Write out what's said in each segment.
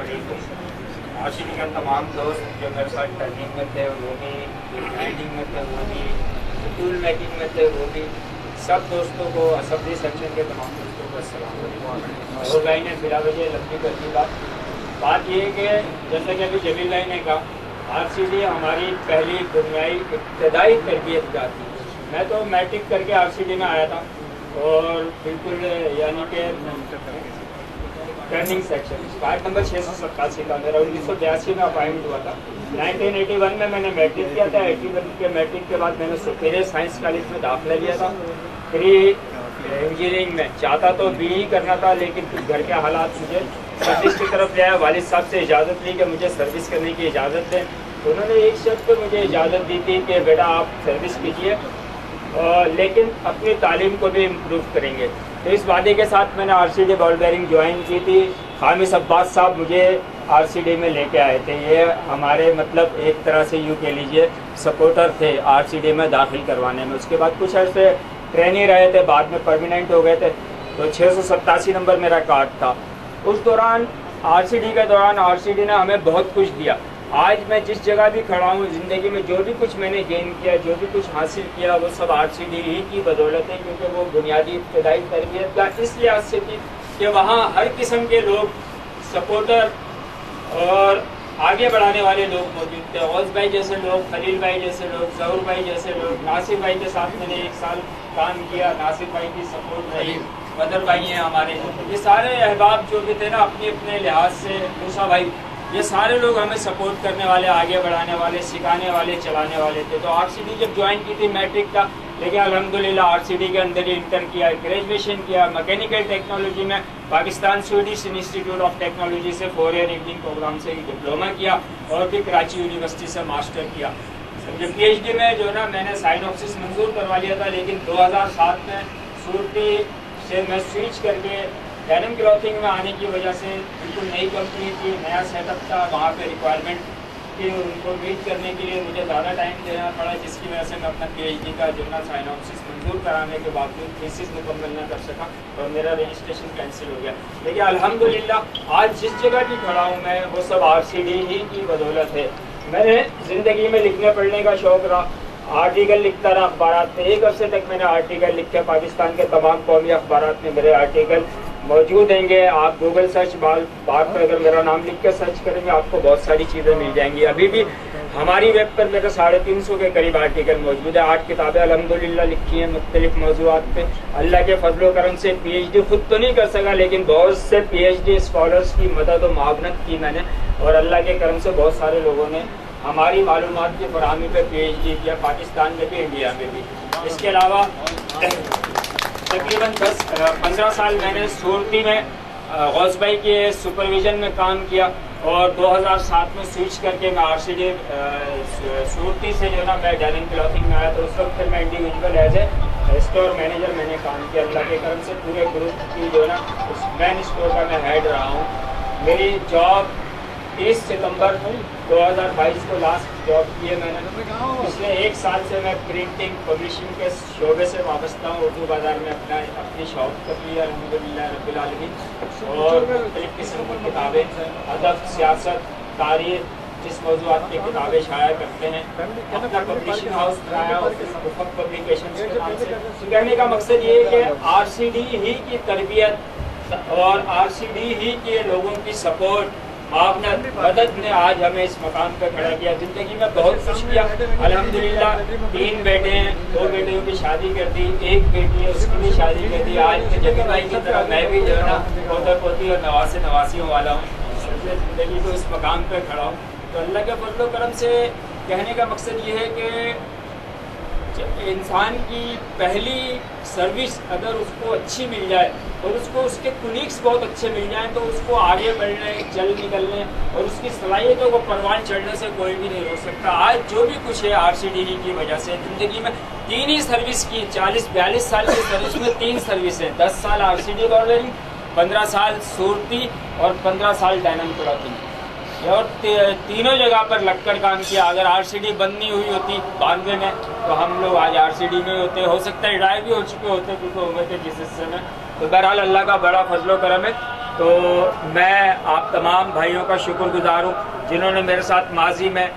علیکم۔ عاشقی کا تمام دوست جو میرے ساتھ ٹریننگ میں تھے وہ بھی، گرائنڈنگ میں تھے وہ بھی، ٹول میکنگ میں تھے وہ بھی، سب دوستوں کو، اسمبلی سیکشن کے تمام دوستوں کو السلام علیکم۔ اور بھائی نے بلا وجہ لمبی کر دی بات یہ ہے کہ جیسا کہ ابھی جلیل بھائی نے کہا، آر سی ڈی ہماری پہلی دنیائی ابتدائی تربیت گاہ تھی۔ میں تو میٹرک کر کے آر سی ڈی میں آیا تھا، اور بالکل یعنی کہ ٹریننگ سیکشن فائٹ نمبر 687 کا میرا 1982 میں اپائنٹ ہوا تھا۔ 1981 میں نے میٹرک کیا تھا۔ 81 کے میٹرک کے بعد میں نے سپیریئر سائنس کالج میں داخلہ لیا تھا۔ پھر انجینئرنگ میں چاہتا تو بی ای کرنا تھا، لیکن کچھ گھر کے حالات مجھے سروس کی طرف لے آیا۔ والد صاحب سے اجازت لی کہ مجھے سروس کرنے کی اجازت دیں، تو انہوں نے ایک شرط پہ مجھے اجازت دی تھی کہ بیٹا آپ سروس کیجیے، لیکن اپنی تعلیم کو بھی امپروو کریں گے۔ تو اس وعدے کے ساتھ میں نے آر سی ڈی بال بیرنگ جوائن کی تھی۔ خامس عباس صاحب مجھے آر سی ڈی میں لے کے آئے تھے۔ یہ ہمارے مطلب ایک طرح سے یوں کہہ لیجیے سپورٹر تھے آر سی ڈی میں داخل کروانے میں۔ اس کے بعد کچھ عرصے ٹرینی رہے تھے، بعد میں پرماننٹ ہو گئے تھے۔ تو 687 نمبر میرا کارڈ تھا۔ اس دوران آر سی ڈی کے دوران آر سی ڈی نے ہمیں بہت کچھ دیا۔ آج میں جس جگہ بھی کھڑا ہوں زندگی میں، جو بھی کچھ میں نے گین کیا، جو بھی کچھ حاصل کیا، وہ سب آر سی ڈی ہی کی بدولت ہے، کیونکہ وہ بنیادی ابتدائی تربیت کا اس لحاظ سے تھی کہ وہاں ہر قسم کے لوگ، سپورٹر اور آگے بڑھانے والے لوگ موجود تھے۔ غوث بھائی جیسے لوگ، خلیل بھائی جیسے لوگ، ظہور بھائی جیسے لوگ، ناصر بھائی کے ساتھ میں نے 1 سال کام کیا، ناصر بھائی کی سپورٹ رہی، بدر بھائی ہیں ہمارے، یہ سارے احباب جو بھی تھے نا اپنے اپنے لحاظ سے، موسیٰ بھائی، یہ سارے لوگ ہمیں سپورٹ کرنے والے، آگے بڑھانے والے، سکھانے والے، چلانے والے تھے۔ تو آر سی ڈی جب جوائن کی تھی میٹرک کا، لیکن الحمدللہ آر سی ڈی کے اندر ہی انٹر کیا، گریجویشن کیا میکینیکل ٹیکنالوجی میں، Pakistan Swedish institute of technology سے 4 ایئر ایوننگ پروگرام سے ڈپلوما کیا، اور پھر کراچی یونیورسٹی سے ماسٹر کیا۔ جب پی ایچ ڈی میں جو نا میں نے سائنوپسس منظور کروا لیا تھا، لیکن 2007 میں صورتی سے میں سوئچ کر کے ڈینم کلوتھنگ میں آنے کی وجہ سے، بالکل نئی کمپنی تھی، نیا سیٹ اپ تھا، وہاں پہ ریکوائرمنٹ کی ان کو میٹ کرنے کے لیے مجھے زیادہ ٹائم دینا پڑا، جس کی وجہ سے میں اپنا پی ایچ ڈی کا جو نا سائنوپسس منظور کرانے کے باوجود تھیسس مکمل نہ کر سکا، اور میرا رجسٹریشن کینسل ہو گیا۔ لیکن الحمدللہ آج جس جگہ بھی کھڑا ہوں میں، وہ سب آر سی ڈی ہی کی بدولت ہے۔ میں نے زندگی میں لکھنے پڑھنے کا شوق رہا، آرٹیکل لکھتا رہا اخبارات میں۔ ایک عرصے تک میں نے آرٹیکل لکھے، پاکستان کے تمام قومی اخبارات میں میرے آرٹیکل موجود ہیں گے۔ آپ گوگل سرچ بار پر اگر میرا نام لکھ کے سرچ کریں گے، آپ کو بہت ساری چیزیں مل جائیں گی۔ ابھی بھی ہماری ویب پر میرے 350 کے قریب آرٹیکل موجود ہے۔ 8 کتابیں الحمدللہ لکھی ہیں مختلف موضوعات پہ۔ اللہ کے فضل و کرم سے پی ایچ ڈی خود تو نہیں کر سکا، لیکن بہت سے پی ایچ ڈی اسکالرس کی مدد و معاونت کی میں نے، اور اللہ کے کرم سے بہت سارے لوگوں نے ہماری معلومات کی فراہمی پہ پی ایچ ڈی کیا، پاکستان میں بھی، انڈیا میں بھی۔ اس کے علاوہ تقریباً 15 سال میں نے صورتی میں غوث بھائی کے سپرویژن میں کام کیا، اور 2007 میں سوئچ کر کے میں آر سی ڈی صورتی سے جو نا میں ڈینم کلوتھنگ میں آیا، تو اس وقت پھر میں individual as a store manager میں نے کام کیا۔ اللہ کے کرم سے پورے گروپ کی جو نا مین اسٹور کا میں ہیڈ رہا ہوں۔ میری جاب 30 ستمبر 2022 کو لاسٹ جاب کی ہے میں نے۔ پچھلے 1 سال سے میں پرنٹنگ پبلشنگ کے شعبے سے وابستہ ہوں۔ اردو بازار میں اپنی شاپ کر لی ہے الحمدللہ رب العالمین، اور مختلف قسم کی کتابیں، ادب، سیاست، تاریخ، جس موضوعات کی کتابیں شائع کرتے ہیں، اپنا پبلشنگ ہاؤس بنایا افق پبلیکیشنز کے نام سے۔ کہنے کا مقصد یہ ہے کہ آر سی ڈی ہی کی تربیت اور آر سی ڈی ہی کے لوگوں کی سپورٹ، معاونت، مدد نے آج ہمیں اس مقام پہ کھڑا کیا۔ زندگی میں بہت کچھ کیا الحمدللہ۔ 3 بیٹے ہیں، 2 بیٹیوں کی شادی کر دی، 1 بیٹی ہے اس کی بھی شادی کر دی۔ آج میں جبی بھائی کی طرح میں بھی جو ہے نا پوتا پوتی اور نواسیوں والا ہوں، زندگی کو اس مقام پہ کھڑا ہوں۔ تو اللہ کے فضل و کرم سے کہنے کا مقصد یہ ہے کہ انسان کی پہلی سروس اگر اس کو اچھی مل جائے، اور اس کو اس کے کولیگس بہت اچھے مل جائیں، تو اس کو آگے بڑھنے، چل نکلنے اور اس کی صلاحیتوں کو پروان چڑھنے سے کوئی بھی نہیں روک سکتا۔ آج جو بھی کچھ ہے آر سی ڈی کی وجہ سے، زندگی میں 3 ہی سروس کی، 40-42 سال کی سروس میں 3 سروسیں، 10 سال آر سی ڈی بال بیرنگ، 15 سال صورتی، اور 15 سال ڈینم کلوتھنگ، اور تینوں جگہ پر لگ کر کام کیا۔ اگر آر سی ڈی بند نہیں ہوئی ہوتی 92 میں، تو ہم لوگ آج آر سی ڈی میں ہوتے، ہو سکتا ہے ڈرائیو بھی ہو چکے ہوتے کچھ ہو گئے تھے جس حصے میں۔ تو بہرحال اللہ کا بڑا فضل و کرم ہے۔ تو میں آپ تمام بھائیوں کا شکر گزار ہوں جنہوں نے میرے ساتھ ماضی میں،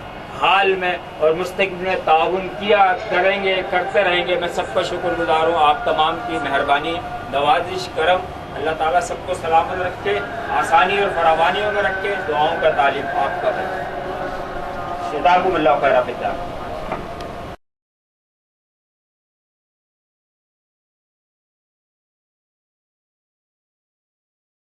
حال میں اور مستقبل میں تعاون کیا، کریں گے، کرتے رہیں گے. میں سب کا شکر گزار ہوں. آپ تمام کی مہربانی، نوازش، کرم، اللہ تعالیٰ سب کو سلامت رکھے، آسانی اور فراوانیوں میں رکھے. دعاؤں کا طالب آپ کا ہے. جزاکم اللہ خیر.